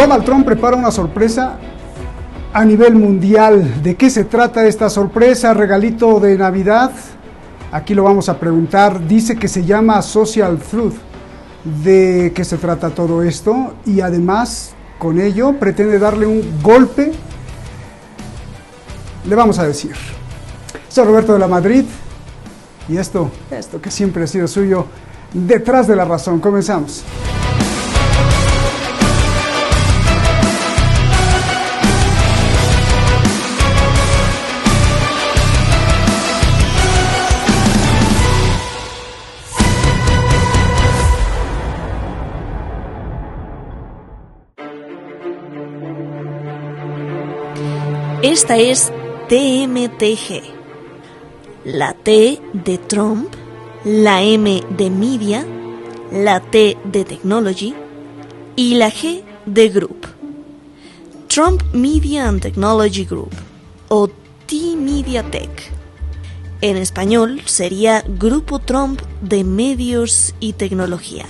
Donald Trump prepara una sorpresa a nivel mundial. ¿De qué se trata esta sorpresa? ¿Regalito de Navidad? Aquí lo vamos a preguntar. Dice que se llama Social Truth. ¿De qué se trata todo esto? Y además, con ello, pretende darle un golpe. Le vamos a decir. Soy Roberto de la Madrid. Y esto que siempre ha sido suyo, Detrás de la Razón. Comenzamos. Esta es TMTG. La T de Trump, la M de Media, la T de Technology y la G de Group. Trump Media and Technology Group, o T-Media Tech. En español sería Grupo Trump de Medios y Tecnología.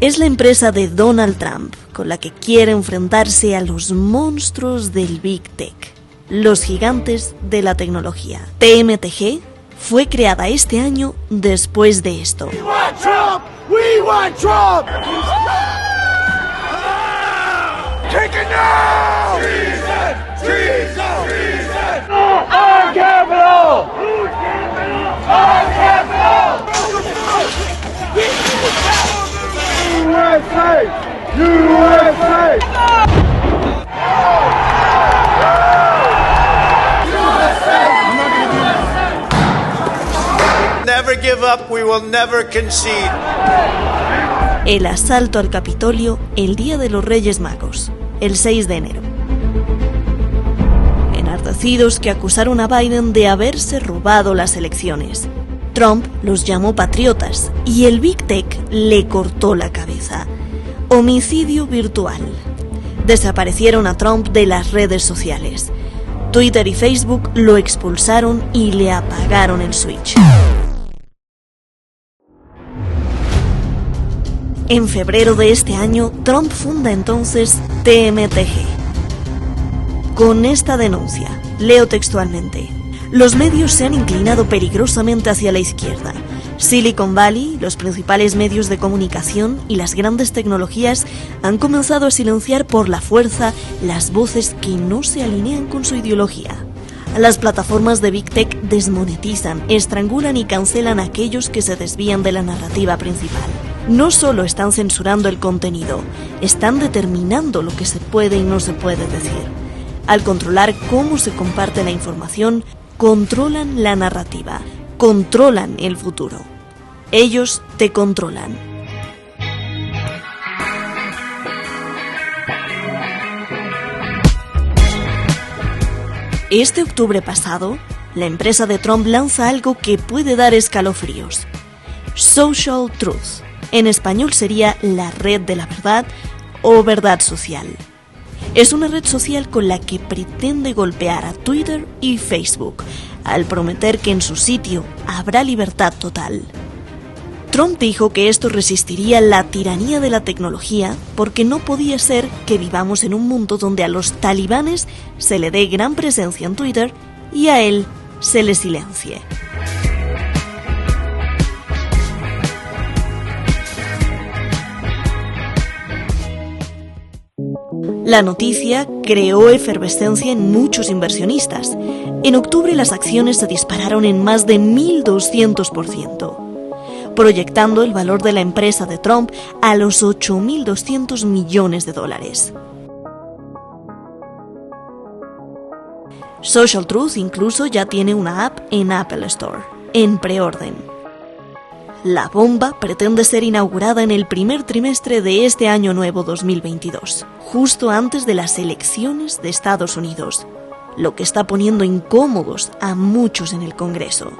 Es la empresa de Donald Trump con la que quiere enfrentarse a los monstruos del Big Tech, los gigantes de la tecnología. TMTG fue creada este año después de esto. We want Trump! We want Trump! Take it now! Treason! Treason! Treason! Our capital! Our capital! USA! USA! Never give up, we will never concede. El asalto al Capitolio el día de los Reyes Magos, el 6 de enero. Enardecidos que acusaron a Biden de haberse robado las elecciones. Trump los llamó patriotas y el Big Tech le cortó la cabeza. Homicidio virtual. Desaparecieron a Trump de las redes sociales. Twitter y Facebook lo expulsaron y le apagaron el switch. En febrero de este año, Trump funda entonces TMTG. Con esta denuncia, leo textualmente: los medios se han inclinado peligrosamente hacia la izquierda. Silicon Valley, los principales medios de comunicación y las grandes tecnologías han comenzado a silenciar por la fuerza las voces que no se alinean con su ideología. Las plataformas de Big Tech desmonetizan, estrangulan y cancelan a aquellos que se desvían de la narrativa principal. No solo están censurando el contenido, están determinando lo que se puede y no se puede decir. Al controlar cómo se comparte la información, controlan la narrativa, controlan el futuro. Ellos te controlan. Este octubre pasado, la empresa de Trump lanza algo que puede dar escalofríos: Social Truth. En español sería la red de la verdad o verdad social. Es una red social con la que pretende golpear a Twitter y Facebook, al prometer que en su sitio habrá libertad total. Trump dijo que esto resistiría la tiranía de la tecnología porque no podía ser que vivamos en un mundo donde a los talibanes se le dé gran presencia en Twitter y a él se le silencie. La noticia creó efervescencia en muchos inversionistas. En octubre las acciones se dispararon en más de 1.200%, proyectando el valor de la empresa de Trump a los $8.200 millones. Social Truth incluso ya tiene una app en Apple Store, en preorden. La bomba pretende ser inaugurada en el primer trimestre de este año nuevo 2022, justo antes de las elecciones de Estados Unidos, lo que está poniendo incómodos a muchos en el Congreso.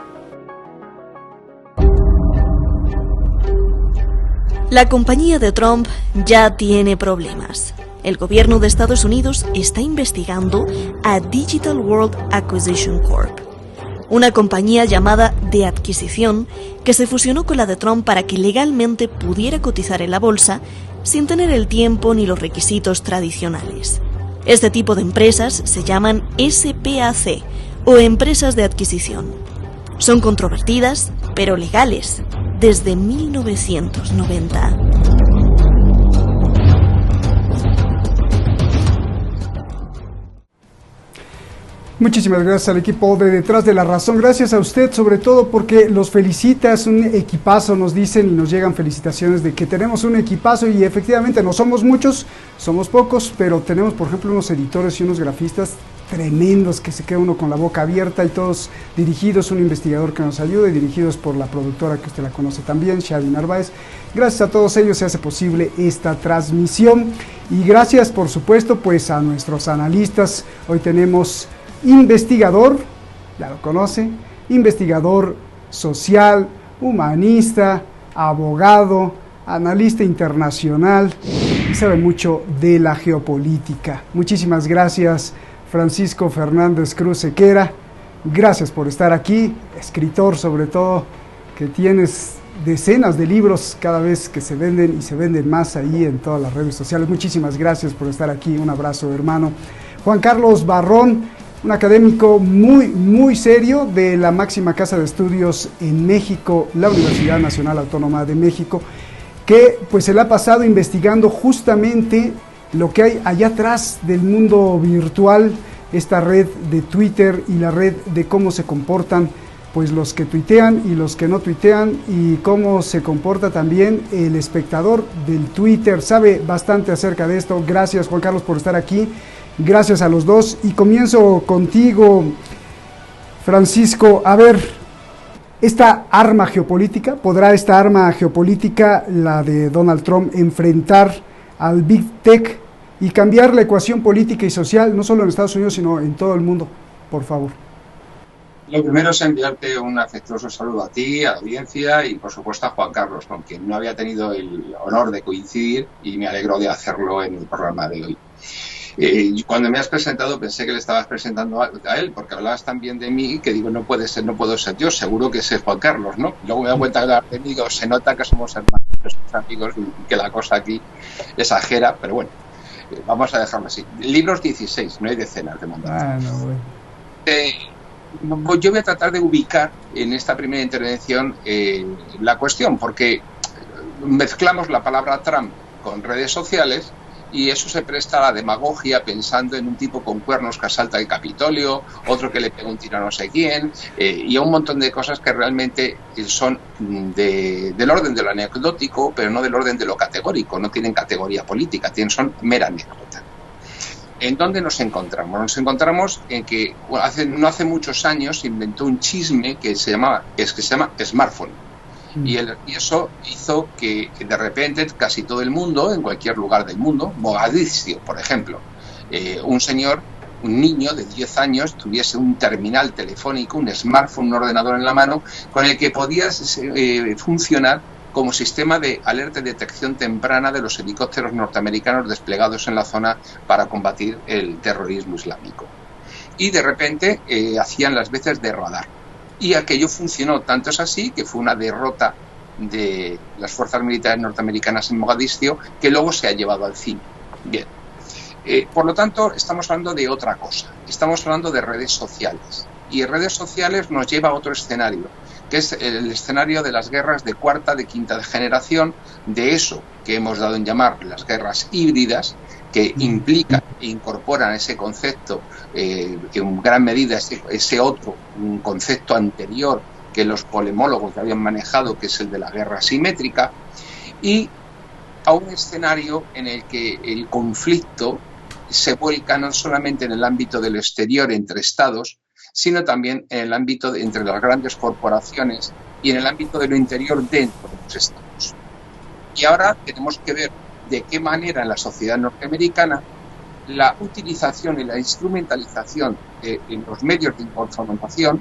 La compañía de Trump ya tiene problemas. El gobierno de Estados Unidos está investigando a Digital World Acquisition Corp., una compañía llamada de adquisición que se fusionó con la de Trump para que legalmente pudiera cotizar en la bolsa sin tener el tiempo ni los requisitos tradicionales. Este tipo de empresas se llaman SPAC o empresas de adquisición. Son controvertidas, pero legales, desde 1990. Muchísimas gracias al equipo de Detrás de la Razón. Gracias a usted, sobre todo porque los felicita, es un equipazo, nos dicen y nos llegan felicitaciones de que tenemos un equipazo y efectivamente no somos muchos, somos pocos, pero tenemos, por ejemplo, unos editores y unos grafistas tremendos que se queda uno con la boca abierta y todos dirigidos, un investigador que nos ayuda y dirigidos por la productora que usted la conoce también, Shadi Narváez. Gracias a todos ellos se hace posible esta transmisión y gracias, por supuesto, pues a nuestros analistas. Hoy tenemos investigador, ya lo conoce, investigador social, humanista, abogado, analista internacional y sabe mucho de la geopolítica. Muchísimas gracias, Francisco Fernández Cruz Sequera. Gracias por estar aquí, escritor sobre todo, que tienes decenas de libros cada vez que se venden y se venden más ahí en todas las redes sociales. Muchísimas gracias por estar aquí, un abrazo, hermano. Juan Carlos Barrón, un académico muy serio de la máxima casa de estudios en México, la Universidad Nacional Autónoma de México, que pues se la ha pasado investigando justamente lo que hay allá atrás del mundo virtual, esta red de Twitter y la red de cómo se comportan pues los que tuitean y los que no tuitean y cómo se comporta también el espectador del Twitter. Sabe bastante acerca de esto. Gracias, Juan Carlos, por estar aquí. Gracias a los dos y comienzo contigo, Francisco. A ver, ¿podrá esta arma geopolítica, la de Donald Trump, enfrentar al Big Tech y cambiar la ecuación política y social, no solo en Estados Unidos, sino en todo el mundo? Por favor. Lo primero es enviarte un afectuoso saludo a ti, a la audiencia y por supuesto a Juan Carlos, con quien no había tenido el honor de coincidir y me alegro de hacerlo en el programa de hoy. Cuando me has presentado pensé que le estabas presentando a él, porque hablabas tan bien de mí que digo, no puedo ser yo, seguro que es Juan Carlos, ¿no? Luego me doy cuenta que hablar de mí, digo, se nota que somos hermanos, amigos, y que la cosa aquí exagera, pero bueno, vamos a dejarlo así. Libros 16, no hay decenas de mandatos. Yo voy a tratar de ubicar en esta primera intervención la cuestión, porque mezclamos la palabra Trump con redes sociales y eso se presta a la demagogia pensando en un tipo con cuernos que asalta el Capitolio, otro que le pega un tiro a no sé quién, y a un montón de cosas que realmente son del orden de lo anecdótico, pero no del orden de lo categórico, no tienen categoría política, son mera anécdota. ¿En dónde nos encontramos? Nos encontramos en que no hace muchos años se inventó un chisme que se llama smartphone. Y eso hizo que de repente casi todo el mundo, en cualquier lugar del mundo, Mogadiscio, por ejemplo, un niño de 10 años tuviese un terminal telefónico, un smartphone, un ordenador en la mano, con el que podías funcionar como sistema de alerta y detección temprana de los helicópteros norteamericanos desplegados en la zona para combatir el terrorismo islámico. Y de repente hacían las veces de radar. Y aquello funcionó, tanto es así que fue una derrota de las fuerzas militares norteamericanas en Mogadiscio que luego se ha llevado al cine. Bien. Por lo tanto, estamos hablando de otra cosa. Estamos hablando de redes sociales. Y redes sociales nos lleva a otro escenario, que es el escenario de las guerras de cuarta, de quinta generación, de eso que hemos dado en llamar las guerras híbridas, que implican e incorporan ese concepto, que en gran medida ese otro, un concepto anterior que los polemólogos habían manejado, que es el de la guerra asimétrica, y a un escenario en el que el conflicto se vuelca no solamente en el ámbito del exterior entre estados, sino también en el ámbito entre las grandes corporaciones y en el ámbito de lo interior dentro de los estados. Y ahora tenemos que ver de qué manera en la sociedad norteamericana la utilización y la instrumentalización en los medios de información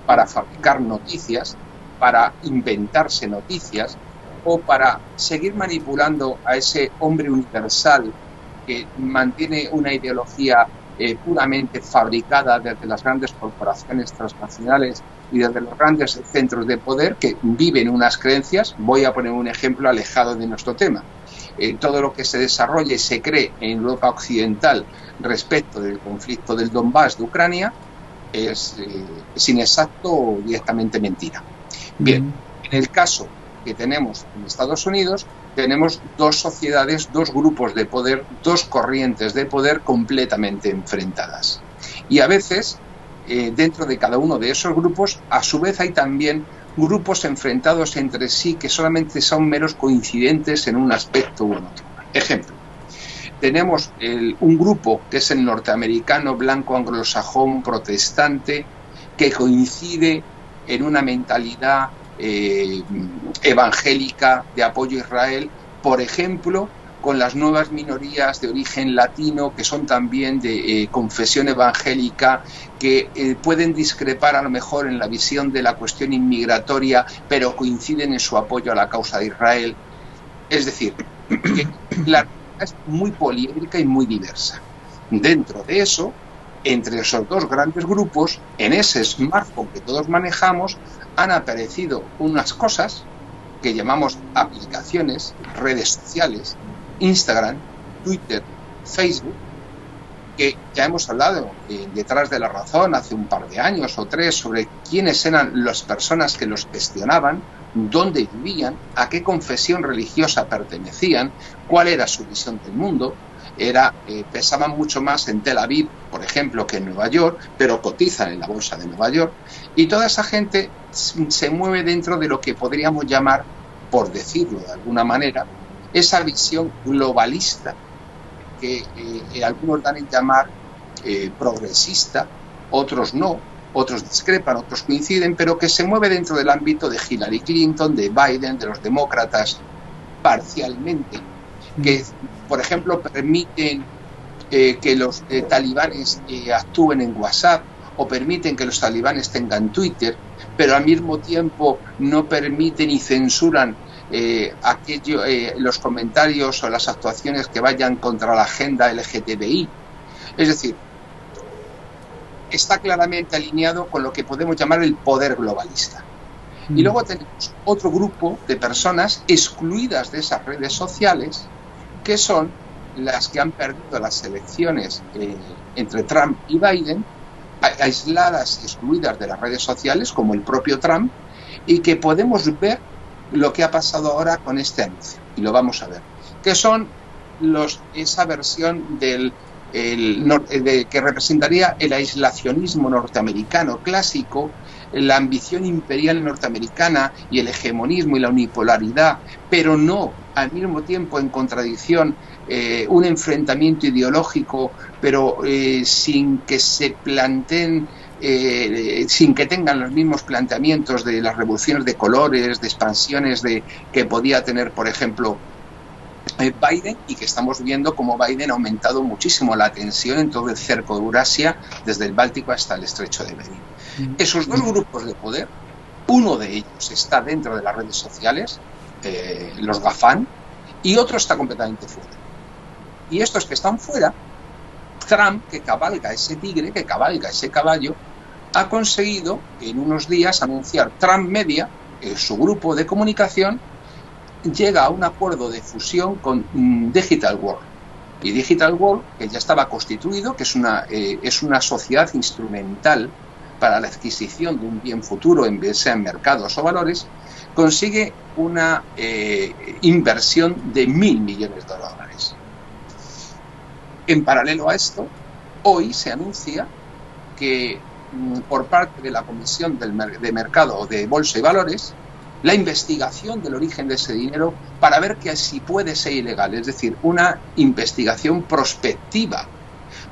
para fabricar noticias, para inventarse noticias o para seguir manipulando a ese hombre universal que mantiene una ideología puramente fabricada desde las grandes corporaciones transnacionales y desde los grandes centros de poder que viven unas creencias. Voy a poner un ejemplo alejado de nuestro tema. todo lo que se desarrolla y se cree en Europa Occidental respecto del conflicto del Donbass de Ucrania es inexacto o directamente mentira. Bien, en el caso que tenemos en Estados Unidos, tenemos dos sociedades, dos grupos de poder, dos corrientes de poder completamente enfrentadas. Y a veces, dentro de cada uno de esos grupos, a su vez hay también grupos enfrentados entre sí que solamente son meros coincidentes en un aspecto u otro. Ejemplo, tenemos un grupo que es el norteamericano, blanco, anglosajón, protestante, que coincide en una mentalidad evangélica de apoyo a Israel, por ejemplo, con las nuevas minorías de origen latino que son también de confesión evangélica, que pueden discrepar a lo mejor en la visión de la cuestión inmigratoria, pero coinciden en su apoyo a la causa de Israel. Es decir, que la realidad es muy poliédrica y muy diversa. Dentro de eso, entre esos dos grandes grupos, en ese smartphone que todos manejamos, han aparecido unas cosas que llamamos aplicaciones, redes sociales, Instagram, Twitter, Facebook, que ya hemos hablado detrás de la razón hace un par de años o 3 sobre quiénes eran las personas que los gestionaban, dónde vivían, a qué confesión religiosa pertenecían, cuál era su visión del mundo. Pesaban mucho más en Tel Aviv, por ejemplo, que en Nueva York, pero cotizan en la bolsa de Nueva York, y toda esa gente se mueve dentro de lo que podríamos llamar, por decirlo de alguna manera, esa visión globalista que algunos dan en llamar progresista, otros no, otros discrepan, otros coinciden, pero que se mueve dentro del ámbito de Hillary Clinton, de Biden, de los demócratas, parcialmente, que, por ejemplo, permiten que los talibanes actúen en WhatsApp o permiten que los talibanes tengan Twitter, pero al mismo tiempo no permiten y censuran los comentarios o las actuaciones que vayan contra la agenda LGTBI. Es decir, está claramente alineado con lo que podemos llamar el poder globalista. Y luego tenemos otro grupo de personas excluidas de esas redes sociales, que son las que han perdido las elecciones entre Trump y Biden, aisladas y excluidas de las redes sociales, como el propio Trump, y que podemos ver lo que ha pasado ahora con este anuncio, y lo vamos a ver, que son esa versión que representaría el aislacionismo norteamericano clásico, la ambición imperial norteamericana y el hegemonismo y la unipolaridad, pero no al mismo tiempo en contradicción un enfrentamiento ideológico, pero sin que se planteen, sin que tengan los mismos planteamientos de las revoluciones de colores, de expansiones que podía tener, por ejemplo, Biden, y que estamos viendo cómo Biden ha aumentado muchísimo la tensión en todo el cerco de Eurasia, desde el Báltico hasta el Estrecho de Bering. Esos dos grupos de poder, uno de ellos está dentro de las redes sociales, los GAFAM, y otro está completamente fuera. Y estos que están fuera, Trump, que cabalga ese tigre, que cabalga ese caballo, ha conseguido en unos días anunciar Trump Media, su grupo de comunicación, llega a un acuerdo de fusión con Digital World. Y Digital World, que ya estaba constituido, que es una sociedad instrumental para la adquisición de un bien futuro, sea en mercados o valores, consigue una inversión de $1.000 millones. En paralelo a esto, hoy se anuncia que por parte de la Comisión de Mercado de Bolsa y Valores, la investigación del origen de ese dinero para ver que si puede ser ilegal, es decir, una investigación prospectiva.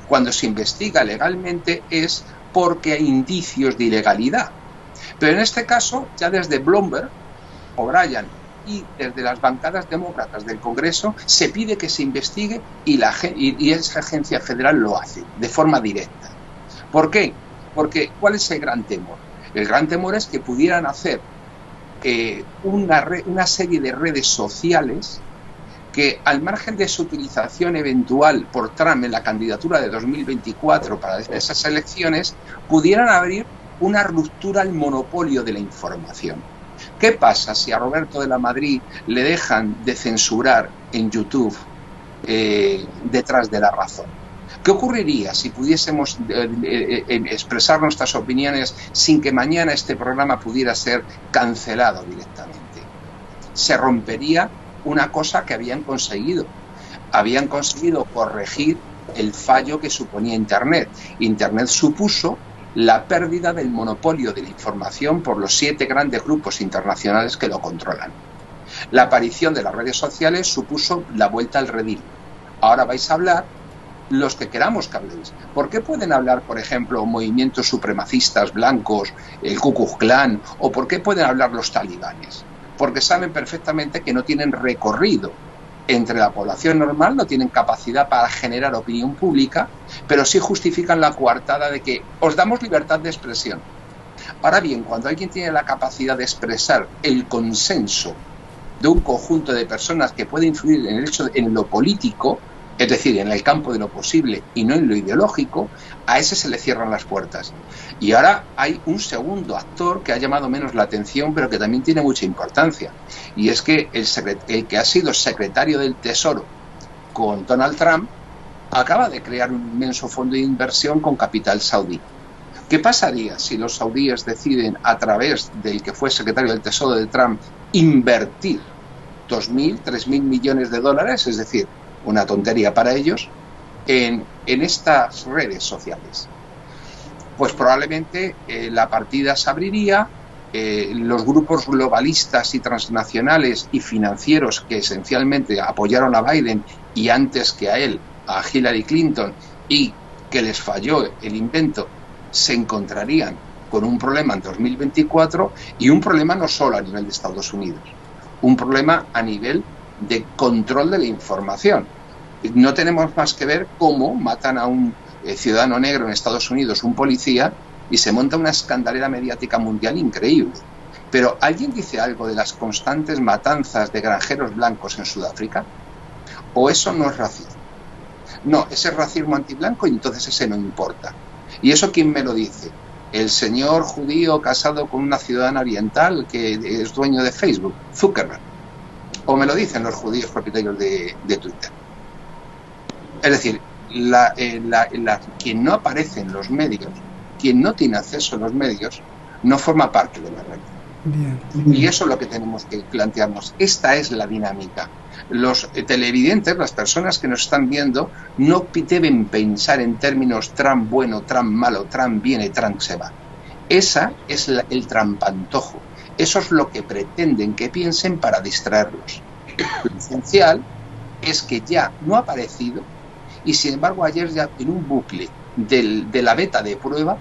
Cuando se investiga legalmente es porque hay indicios de ilegalidad. Pero en este caso, ya desde Bloomberg, O'Brien y desde las bancadas demócratas del Congreso, se pide que se investigue y esa agencia federal lo hace de forma directa. ¿Por qué? Porque ¿cuál es el gran temor? El gran temor es que pudieran hacer una serie de redes sociales que, al margen de su utilización eventual por Trump en la candidatura de 2024 para esas elecciones, pudieran abrir una ruptura al monopolio de la información. ¿Qué pasa si a Roberto de la Madrid le dejan de censurar en YouTube detrás de la razón. ¿Qué ocurriría si pudiésemos expresar nuestras opiniones sin que mañana este programa pudiera ser cancelado directamente? Se rompería una cosa que habían conseguido. Habían conseguido corregir el fallo que suponía Internet. Internet supuso la pérdida del monopolio de la información por los 7 grandes grupos internacionales que lo controlan. La aparición de las redes sociales supuso la vuelta al redil. Ahora vais a hablar los que queramos que habléis. ¿Por qué pueden hablar, por ejemplo, movimientos supremacistas blancos, el Ku Klux Klan, o por qué pueden hablar los talibanes? Porque saben perfectamente que no tienen recorrido entre la población normal, no tienen capacidad para generar opinión pública, pero sí justifican la coartada de que os damos libertad de expresión. Ahora bien, cuando alguien tiene la capacidad de expresar el consenso de un conjunto de personas que puede influir en lo político, es decir, en el campo de lo posible y no en lo ideológico, a ese se le cierran las puertas. Y ahora hay un segundo actor que ha llamado menos la atención, pero que también tiene mucha importancia. Y es que el que ha sido secretario del Tesoro con Donald Trump acaba de crear un inmenso fondo de inversión con capital saudí. ¿Qué pasaría si los saudíes deciden, a través del que fue secretario del Tesoro de Trump, invertir 2.000, 3.000 millones de dólares, es decir, una tontería para ellos, en estas redes sociales? Pues probablemente la partida se abriría, los grupos globalistas y transnacionales y financieros que esencialmente apoyaron a Biden y antes que a él, a Hillary Clinton, y que les falló el invento, se encontrarían con un problema en 2024, y un problema no solo a nivel de Estados Unidos, un problema a nivel de control de la información. No tenemos más que ver cómo matan a un ciudadano negro en Estados Unidos, un policía, y se monta una escandalera mediática mundial increíble. Pero ¿alguien dice algo de las constantes matanzas de granjeros blancos en Sudáfrica? ¿O eso no es racismo? No, ese es racismo antiblanco, y entonces ese no importa. ¿Y eso quién me lo dice? El señor judío casado con una ciudadana oriental que es dueño de Facebook, Zuckerberg. ¿O me lo dicen los judíos propietarios de Twitter? Es decir, quien no aparece en los medios, quien no tiene acceso a los medios, no forma parte de la red. Bien. Y eso es lo que tenemos que plantearnos. Esta es la dinámica. Los televidentes, las personas que nos están viendo, no deben pensar en términos Trump bueno, Trump malo, Trump viene, Trump se va. Esa es el trampantojo. Eso es lo que pretenden que piensen para distraerlos. Lo esencial es que ya no ha aparecido, y sin embargo ayer ya en un bucle de la beta de prueba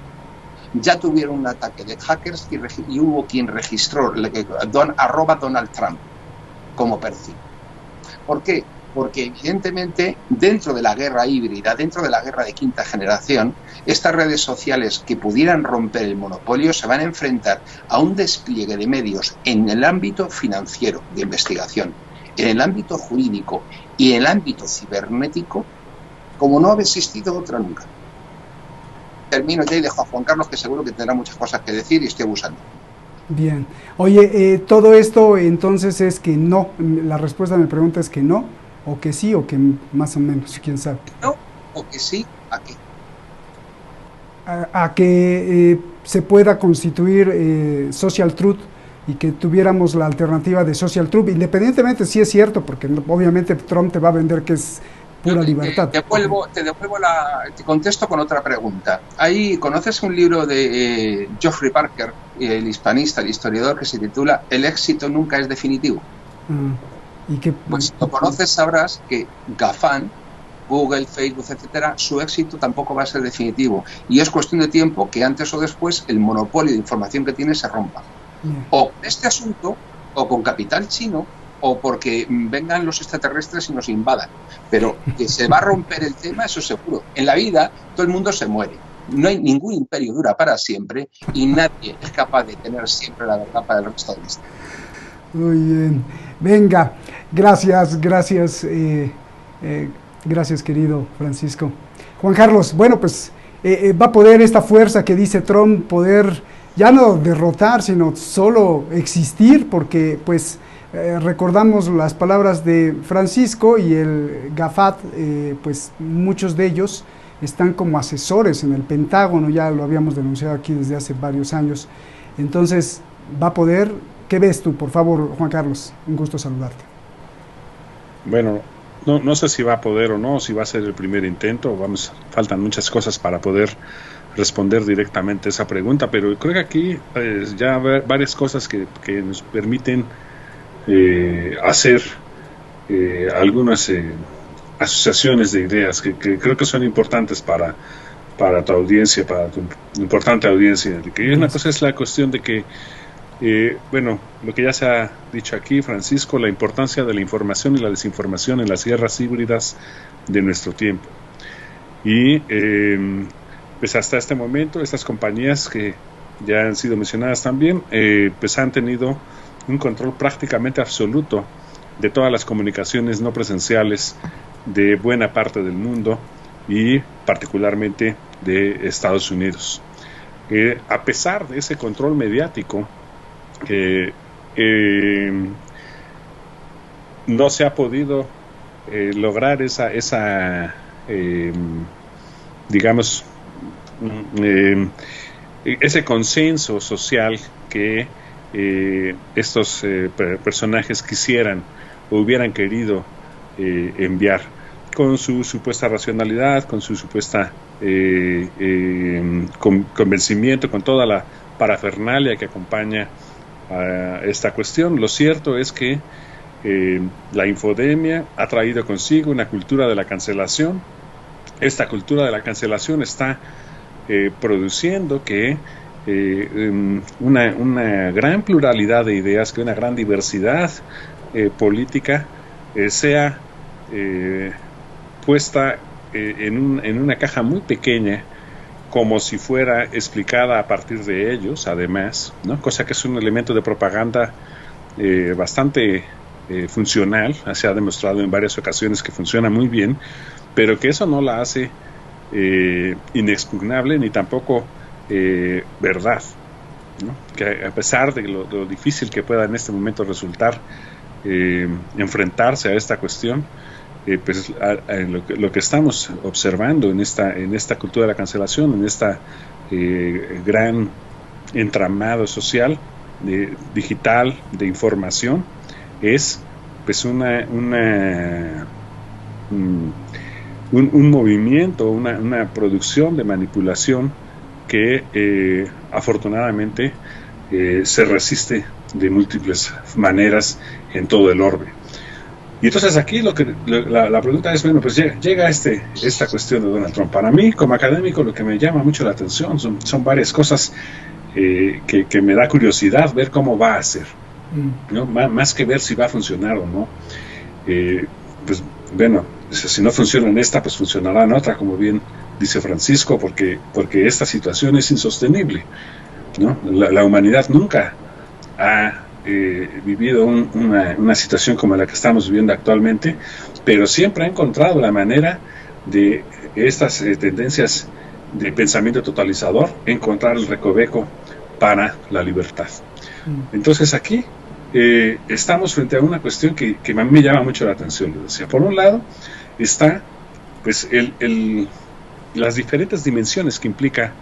ya tuvieron un ataque de hackers y hubo quien registró @Donald Trump como perfil. ¿Por qué? Porque evidentemente dentro de la guerra híbrida, dentro de la guerra de quinta generación, estas redes sociales que pudieran romper el monopolio se van a enfrentar a un despliegue de medios en el ámbito financiero de investigación, en el ámbito jurídico y en el ámbito cibernético, como no ha existido otra nunca. Termino ya y dejo a Juan Carlos, que seguro que tendrá muchas cosas que decir, y estoy abusando. Bien. Oye, todo esto entonces es que no. La respuesta a mi pregunta es que no, o que sí, o que más o menos, quién sabe. No, o que sí, ¿a qué? A que se pueda constituir Social Truth, y que tuviéramos la alternativa de Social Truth, independientemente si es cierto, porque obviamente Trump te va a vender que es pura libertad. Te contesto con otra pregunta. Ahí, ¿conoces un libro de Geoffrey Parker, el hispanista, el historiador, que se titula El éxito nunca es definitivo? ¿Y qué? Pues si lo conoces, sabrás que GAFAM, Google, Facebook, etcétera, su éxito tampoco va a ser definitivo, y es cuestión de tiempo que antes o después el monopolio de información que tiene se rompa. O con este asunto, o con capital chino, o porque vengan los extraterrestres y nos invadan. Pero que se va a romper el tema, eso seguro. En la vida todo el mundo se muere. No hay ningún imperio dura para siempre, y nadie es capaz de tener siempre la verdad para el resto de la historia. Muy bien. Venga, gracias, querido Francisco. Juan Carlos, bueno, pues va a poder esta fuerza que dice Trump poder ya no derrotar, sino solo existir, porque pues recordamos las palabras de Francisco y el GAFAT, pues muchos de ellos están como asesores en el Pentágono, ya lo habíamos denunciado aquí desde hace varios años. Entonces, va a poder, ¿qué ves tú? Por favor, Juan Carlos, un gusto saludarte. Bueno, no sé si va a poder o no, si va a ser el primer intento, faltan muchas cosas para poder responder directamente esa pregunta, pero creo que aquí ya varias cosas que nos permiten hacer algunas asociaciones de ideas que creo que son importantes para tu audiencia, para tu importante audiencia. Que una cosa es la cuestión de que, lo que ya se ha dicho aquí, Francisco, la importancia de la información y la desinformación en las guerras híbridas de nuestro tiempo. Y pues hasta este momento, estas compañías que ya han sido mencionadas también, pues han tenido un control prácticamente absoluto de todas las comunicaciones no presenciales de buena parte del mundo y particularmente de Estados Unidos. A pesar de ese control mediático, no se ha podido lograr ese consenso social que estos personajes quisieran o hubieran querido enviar, con su supuesta racionalidad, con su supuesta convencimiento, con toda la parafernalia que acompaña a esta cuestión. Lo cierto es que la infodemia ha traído consigo una cultura de la cancelación. Esta cultura de la cancelación está produciendo que una gran pluralidad de ideas, que una gran diversidad política sea puesta en una caja muy pequeña, como si fuera explicada a partir de ellos, además, ¿no? Cosa que es un elemento de propaganda bastante funcional. Se ha demostrado en varias ocasiones que funciona muy bien, pero que eso no la hace inexpugnable ni tampoco verdad, ¿no? Que a pesar de lo difícil que pueda en este momento resultar enfrentarse a esta cuestión, pues lo que estamos observando en esta cultura de la cancelación, en esta gran entramado social, digital, de información, es pues un movimiento, una producción de manipulación que afortunadamente se resiste de múltiples maneras en todo el orbe. Y entonces aquí la pregunta es, bueno, pues llega esta cuestión de Donald Trump. Para mí, como académico, lo que me llama mucho la atención son varias cosas que me da curiosidad ver cómo va a ser, ¿no? Más que ver si va a funcionar o no. Pues bueno, si no funciona en esta, pues funcionará en otra, como bien dice Francisco, porque esta situación es insostenible, ¿no? La humanidad nunca ha vivido una situación como la que estamos viviendo actualmente, pero siempre ha encontrado la manera de estas tendencias de pensamiento totalizador encontrar el recoveco para la libertad. Entonces aquí estamos frente a una cuestión que a mí me llama mucho la atención. Por un lado está pues las diferentes dimensiones que implica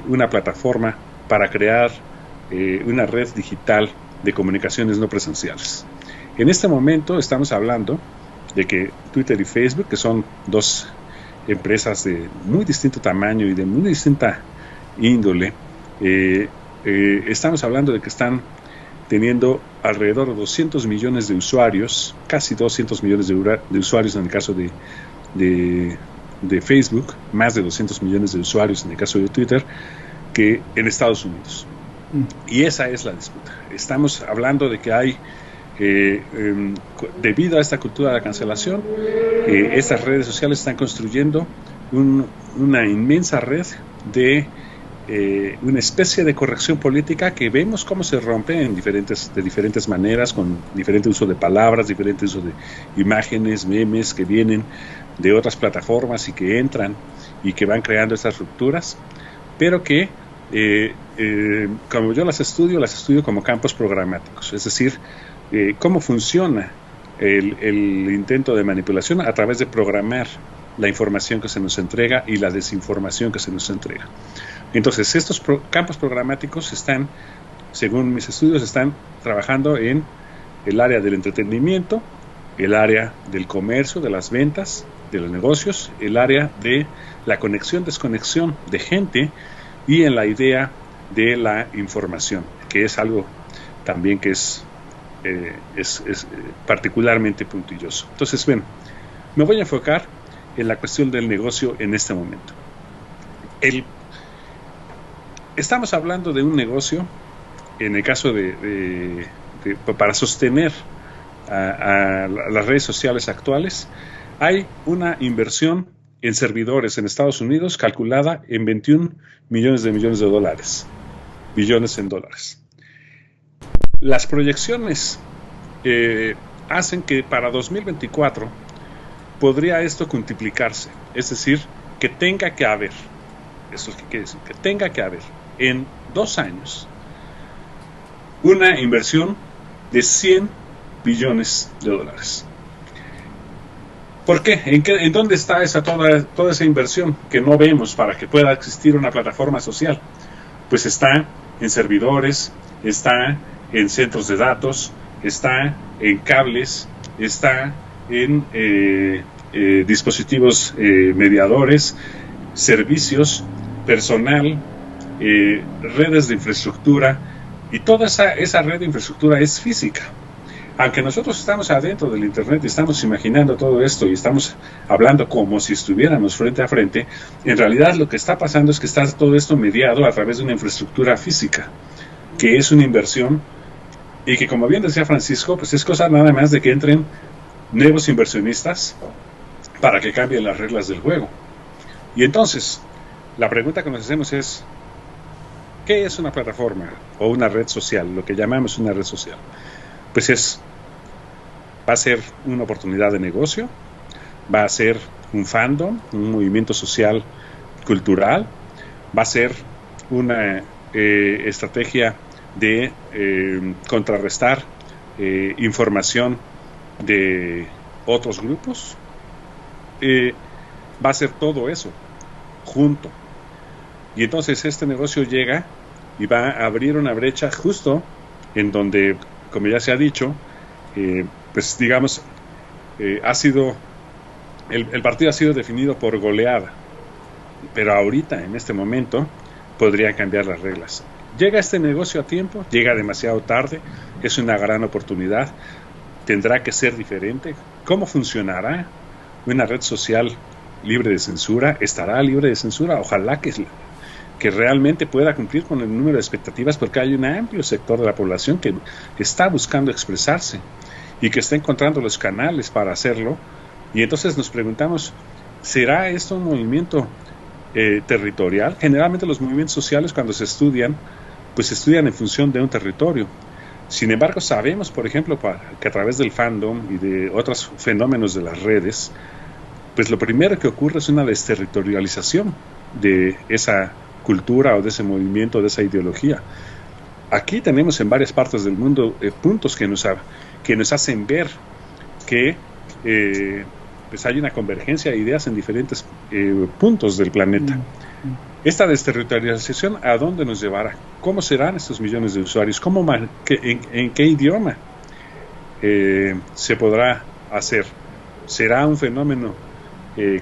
una plataforma para crear una red digital de comunicaciones no presenciales. En este momento estamos hablando de que Twitter y Facebook, que son dos empresas de muy distinto tamaño y de muy distinta índole, estamos hablando de que están teniendo alrededor de 200 millones de usuarios, casi 200 millones de usuarios en el caso de Facebook, más de 200 millones de usuarios en el caso de Twitter, que en Estados Unidos. Y esa es la disputa. Estamos hablando de que hay, debido a esta cultura de la cancelación, estas redes sociales están construyendo una inmensa red de una especie de corrección política que vemos cómo se rompe de diferentes maneras, con diferente uso de palabras, diferente uso de imágenes, memes que vienen de otras plataformas y que entran y que van creando estas rupturas, pero que como yo las estudio como campos programáticos, es decir, cómo funciona el intento de manipulación a través de programar la información que se nos entrega y la desinformación que se nos entrega. Entonces, estos campos programáticos están, según mis estudios, están trabajando en el área del entretenimiento, el área del comercio, de las ventas, de los negocios, el área de la conexión-desconexión de gente y en la idea de la información, que es algo también que es particularmente puntilloso. Entonces, bueno, me voy a enfocar en la cuestión del negocio en este momento. Estamos hablando de un negocio, en el caso para sostener a las redes sociales actuales, hay una inversión en servidores en Estados Unidos calculada en 21 millones de dólares, billones en dólares. Las proyecciones hacen que para 2024 podría esto multiplicarse, es decir, que tenga que haber, eso es lo que quiere decir, que tenga que haber en 2 años una inversión de 100 billones de dólares. ¿Por qué? ¿En dónde está toda esa inversión que no vemos para que pueda existir una plataforma social? Pues está en servidores, está en centros de datos, está en cables, está en dispositivos mediadores, servicios, personal, redes de infraestructura, y toda esa red de infraestructura es física. Aunque nosotros estamos adentro del Internet y estamos imaginando todo esto y estamos hablando como si estuviéramos frente a frente, en realidad lo que está pasando es que está todo esto mediado a través de una infraestructura física, que es una inversión y que, como bien decía Francisco, pues es cosa nada más de que entren nuevos inversionistas para que cambien las reglas del juego. Y entonces, la pregunta que nos hacemos es, ¿qué es una plataforma o una red social? Lo que llamamos una red social. Pues va a ser una oportunidad de negocio, va a ser un fandom, un movimiento social cultural, va a ser una estrategia de contrarrestar información de otros grupos, va a ser todo eso junto. Y entonces este negocio llega y va a abrir una brecha justo en donde, como ya se ha dicho, pues digamos, el partido ha sido definido por goleada, pero ahorita, en este momento, podría cambiar las reglas. ¿Llega este negocio a tiempo? ¿Llega demasiado tarde? ¿Es una gran oportunidad? ¿Tendrá que ser diferente? ¿Cómo funcionará una red social libre de censura? ¿Estará libre de censura? Ojalá que realmente pueda cumplir con el número de expectativas, porque hay un amplio sector de la población que está buscando expresarse y que está encontrando los canales para hacerlo. Y entonces nos preguntamos, ¿será esto un movimiento territorial? Generalmente los movimientos sociales, cuando se estudian, pues se estudian en función de un territorio. Sin embargo, sabemos, por ejemplo, que a través del fandom y de otros fenómenos de las redes, pues lo primero que ocurre es una desterritorialización de esa cultura o de ese movimiento, de esa ideología. Aquí tenemos en varias partes del mundo puntos que nos hacen ver que pues hay una convergencia de ideas en diferentes puntos del planeta. Esta desterritorialización, ¿a dónde nos llevará? ¿Cómo serán estos millones de usuarios? ¿En qué idioma se podrá hacer? ¿Será un fenómeno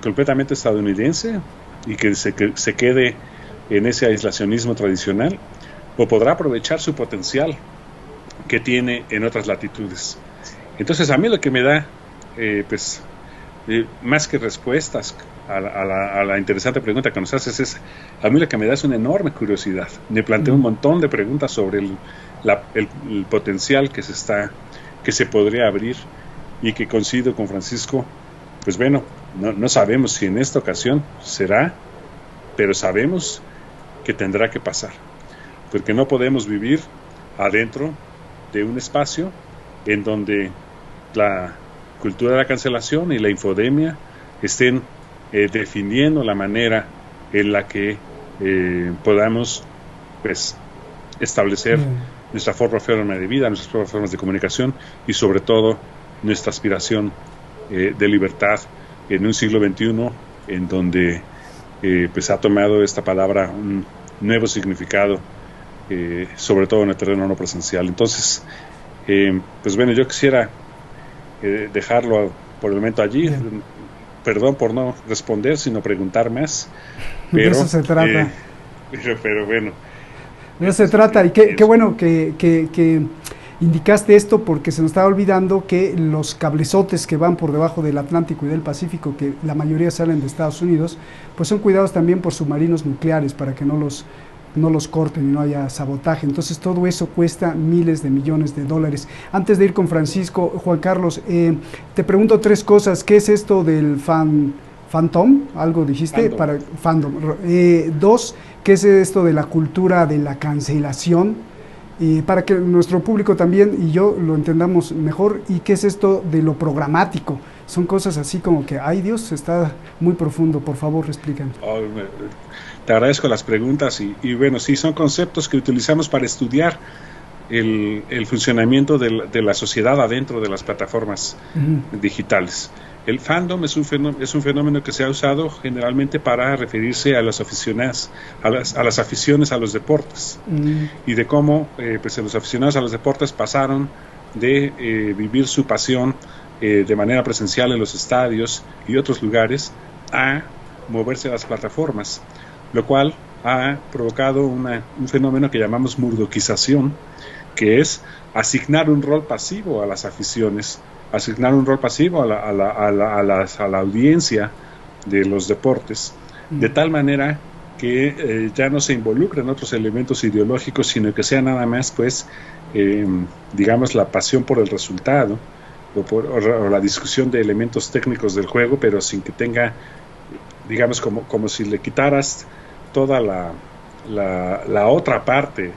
completamente estadounidense y que se quede en ese aislacionismo tradicional, o podrá aprovechar su potencial que tiene en otras latitudes? Entonces, a mí lo que me da más que respuestas a la interesante pregunta que nos haces, a mí lo que me da es una enorme curiosidad. Me planteo un montón de preguntas sobre el potencial que se podría abrir, y que coincido con Francisco. Pues bueno, no sabemos si en esta ocasión será, pero sabemos que tendrá que pasar, porque no podemos vivir adentro de un espacio en donde la cultura de la cancelación y la infodemia estén definiendo la manera en la que podamos pues establecer nuestra forma de vida, nuestras formas de comunicación y sobre todo nuestra aspiración de libertad en un siglo XXI en donde pues ha tomado esta palabra un nuevo significado, sobre todo en el terreno no presencial. Entonces, pues bueno, yo quisiera dejarlo por el momento allí. Bien. Perdón por no responder, sino preguntar más. Pero, de eso se trata. Pero bueno. De eso se trata, y qué bueno que indicaste esto, porque se nos estaba olvidando que los cablezotes que van por debajo del Atlántico y del Pacífico, que la mayoría salen de Estados Unidos, pues son cuidados también por submarinos nucleares para que no los corten y no haya sabotaje. Entonces todo eso cuesta miles de millones de dólares. Antes de ir con Francisco, Juan Carlos, te pregunto 3 cosas. ¿Qué es esto del Phantom? ¿Algo dijiste? Fandom. 2, ¿qué es esto de la cultura de la cancelación? Para que nuestro público también y yo lo entendamos mejor. ¿Y qué es esto de lo programático? Son cosas así como que, ay Dios, está muy profundo. Por favor, explícanos. Te agradezco las preguntas y bueno, sí, son conceptos que utilizamos para estudiar el funcionamiento de la sociedad adentro de las plataformas digitales. El fandom es un fenómeno que se ha usado generalmente para referirse a los aficionados, a las aficiones a los deportes, y de cómo pues los aficionados a los deportes pasaron de vivir su pasión de manera presencial en los estadios y otros lugares a moverse a las plataformas, lo cual ha provocado un fenómeno que llamamos murdoquización, que es asignar un rol pasivo a las aficiones, asignar un rol pasivo a la audiencia de los deportes, de tal manera que ya no se involucren otros elementos ideológicos, sino que sea nada más, pues, digamos, la pasión por el resultado o la discusión de elementos técnicos del juego, pero sin que tenga, digamos, como si le quitaras toda la otra parte,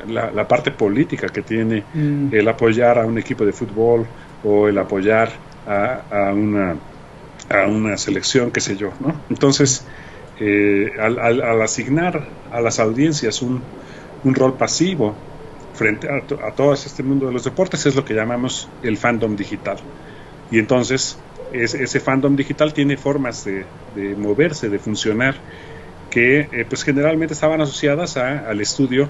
la parte política que tiene el apoyar a un equipo de fútbol o el apoyar a una selección, qué sé yo, ¿no? Entonces, al asignar a las audiencias un rol pasivo frente a todo este mundo de los deportes, es lo que llamamos el fandom digital. Y entonces, ese fandom digital tiene formas de moverse, de funcionar, que pues generalmente estaban asociadas al estudio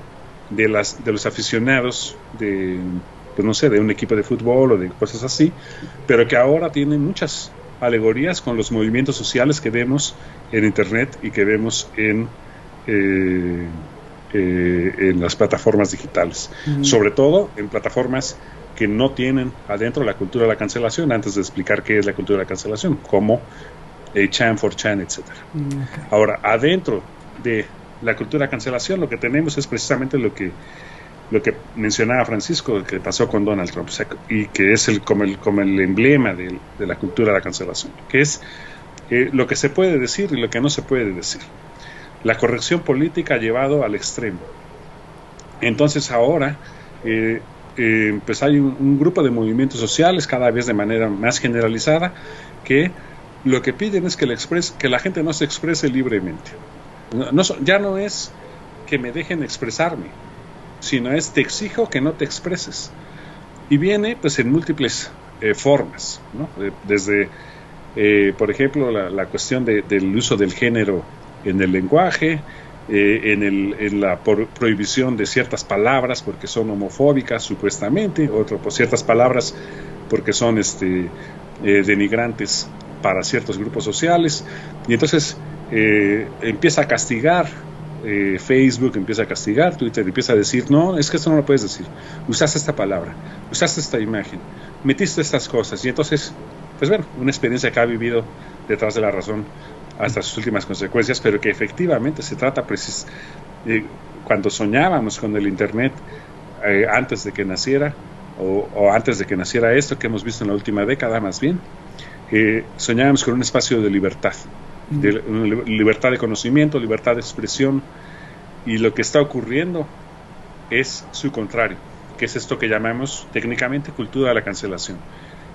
de los aficionados pues no sé, de un equipo de fútbol o de cosas así, pero que ahora tienen muchas alegorías con los movimientos sociales que vemos en Internet y que vemos en las plataformas digitales, sobre todo en plataformas que no tienen adentro la cultura de la cancelación, antes de explicar qué es la cultura de la cancelación, como 4chan, etc. Okay. Ahora, adentro de la cultura de la cancelación, lo que tenemos es precisamente lo que mencionaba Francisco, que pasó con Donald Trump, y que es como el emblema de la cultura de la cancelación, que es lo que se puede decir y lo que no se puede decir. La corrección política ha llevado al extremo. Entonces ahora pues hay un grupo de movimientos sociales, cada vez de manera más generalizada, que lo que piden es que la gente no se exprese libremente. Ya no es que me dejen expresarme, sino es te exijo que no te expreses. Y viene pues en múltiples formas, ¿no? Desde, por ejemplo, la cuestión del uso del género en el lenguaje, en la prohibición de ciertas palabras porque son homofóbicas supuestamente, por ciertas palabras porque son denigrantes para ciertos grupos sociales, y entonces empieza a castigar Facebook, empieza a castigar Twitter, empieza a decir, no, es que esto no lo puedes decir, usaste esta palabra, usaste esta imagen, metiste estas cosas, y entonces, pues bueno, una experiencia que ha vivido detrás de la razón hasta sus últimas consecuencias, pero que efectivamente se trata cuando soñábamos con el Internet antes de que naciera, o antes de que naciera esto que hemos visto en la última década más bien, soñábamos con un espacio de libertad, libertad de conocimiento, libertad de expresión, y lo que está ocurriendo es su contrario, que es esto que llamamos técnicamente cultura de la cancelación,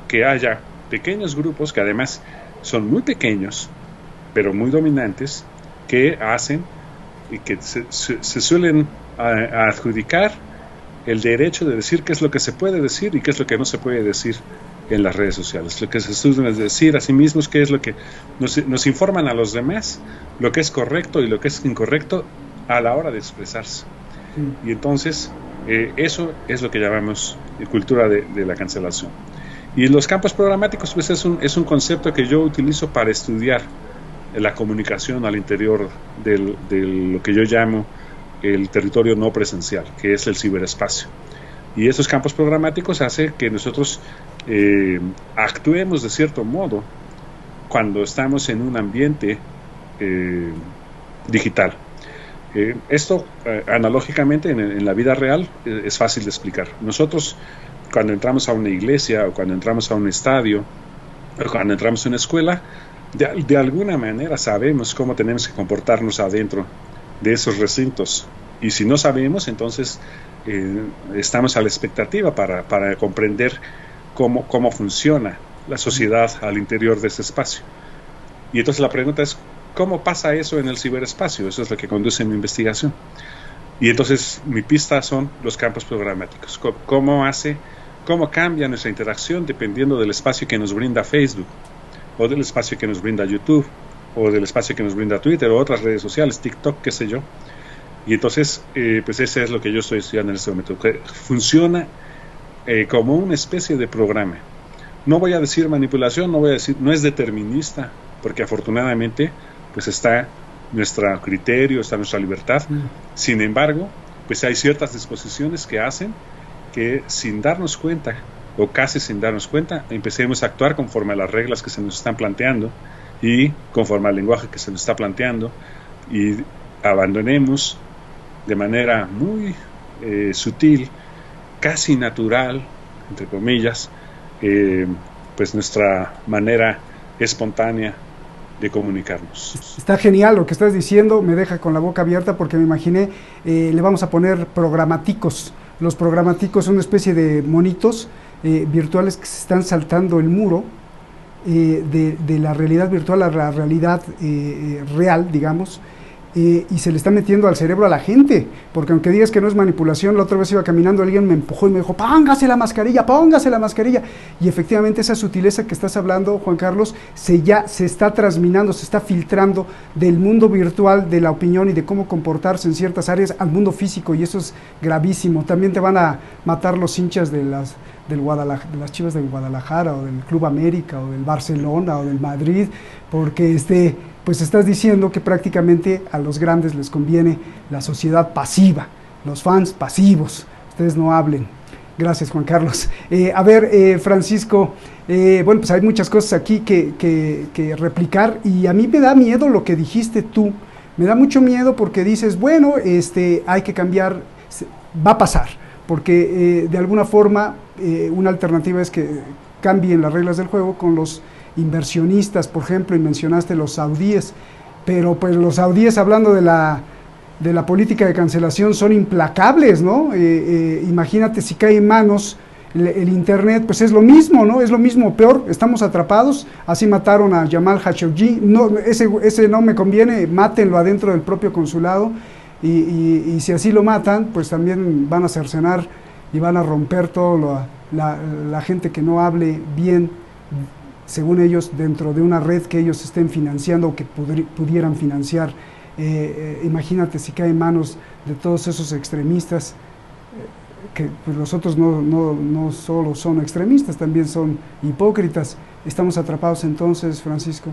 que haya pequeños grupos que además son muy pequeños pero muy dominantes, que hacen y que se suelen adjudicar el derecho de decir qué es lo que se puede decir y qué es lo que no se puede decir en las redes sociales. Lo que se estudia es decir a sí mismos qué es lo que nos informan a los demás, lo que es correcto y lo que es incorrecto a la hora de expresarse. Y entonces eso es lo que llamamos cultura de la cancelación. Y los campos programáticos, pues es un concepto que yo utilizo para estudiar la comunicación al interior de lo que yo llamo el territorio no presencial, que es el ciberespacio. Y esos campos programáticos hacen que nosotros actuemos de cierto modo cuando estamos en un ambiente digital. Esto analógicamente en la vida real es fácil de explicar. Nosotros cuando entramos a una iglesia o cuando entramos a un estadio o cuando entramos a una escuela, de alguna manera sabemos cómo tenemos que comportarnos adentro de esos recintos, y si no sabemos, entonces estamos a la expectativa para comprender cómo funciona la sociedad al interior de ese espacio. Y entonces la pregunta es, ¿cómo pasa eso en el ciberespacio? Eso es lo que conduce mi investigación. Y entonces mi pista son los campos programáticos. ¿Cómo cambia nuestra interacción dependiendo del espacio que nos brinda Facebook, o del espacio que nos brinda YouTube, o del espacio que nos brinda Twitter, o otras redes sociales, TikTok, qué sé yo? Y entonces, pues ese es lo que yo estoy estudiando en este momento, que funciona como una especie de programa. No voy a decir manipulación, no es determinista, porque afortunadamente pues está nuestro criterio, está nuestra libertad. Sin embargo, pues hay ciertas disposiciones que hacen que sin darnos cuenta, o casi sin darnos cuenta, empecemos a actuar conforme a las reglas que se nos están planteando y conforme al lenguaje que se nos está planteando, y abandonemos de manera muy sutil, casi natural, entre comillas, pues nuestra manera espontánea de comunicarnos. Está genial lo que estás diciendo, me deja con la boca abierta porque me imaginé, le vamos a poner programaticos. Los programaticos son una especie de monitos virtuales que se están saltando el muro de la realidad virtual a la realidad real, digamos, y se le está metiendo al cerebro a la gente, porque aunque digas que no es manipulación, la otra vez iba caminando, alguien me empujó y me dijo, póngase la mascarilla, y efectivamente esa sutileza que estás hablando, Juan Carlos, se está transminando, se está filtrando del mundo virtual, de la opinión y de cómo comportarse en ciertas áreas al mundo físico, y eso es gravísimo. También te van a matar los hinchas de las Chivas del Guadalajara, o del Club América, o del Barcelona, o del Madrid, porque pues estás diciendo que prácticamente a los grandes les conviene la sociedad pasiva, los fans pasivos. Ustedes no hablen. Gracias, Juan Carlos. Francisco, bueno, pues hay muchas cosas aquí que replicar, y a mí me da miedo lo que dijiste tú. Me da mucho miedo porque dices, bueno, hay que cambiar, va a pasar, porque de alguna forma una alternativa es que cambien las reglas del juego con los inversionistas, por ejemplo, y mencionaste los saudíes, pero pues los saudíes, hablando de la política de cancelación, son implacables, ¿no? Imagínate si cae en manos el internet, pues es lo mismo, ¿no? Es lo mismo, peor, estamos atrapados. Así mataron a Jamal Khashoggi, no, ese no me conviene, mátenlo adentro del propio consulado, y si así lo matan, pues también van a cercenar y van a romper todo la gente que no hable bien, según ellos, dentro de una red que ellos estén financiando o que pudieran financiar. Imagínate si cae en manos de todos esos extremistas, que pues los otros no solo son extremistas, también son hipócritas. Estamos atrapados entonces, Francisco.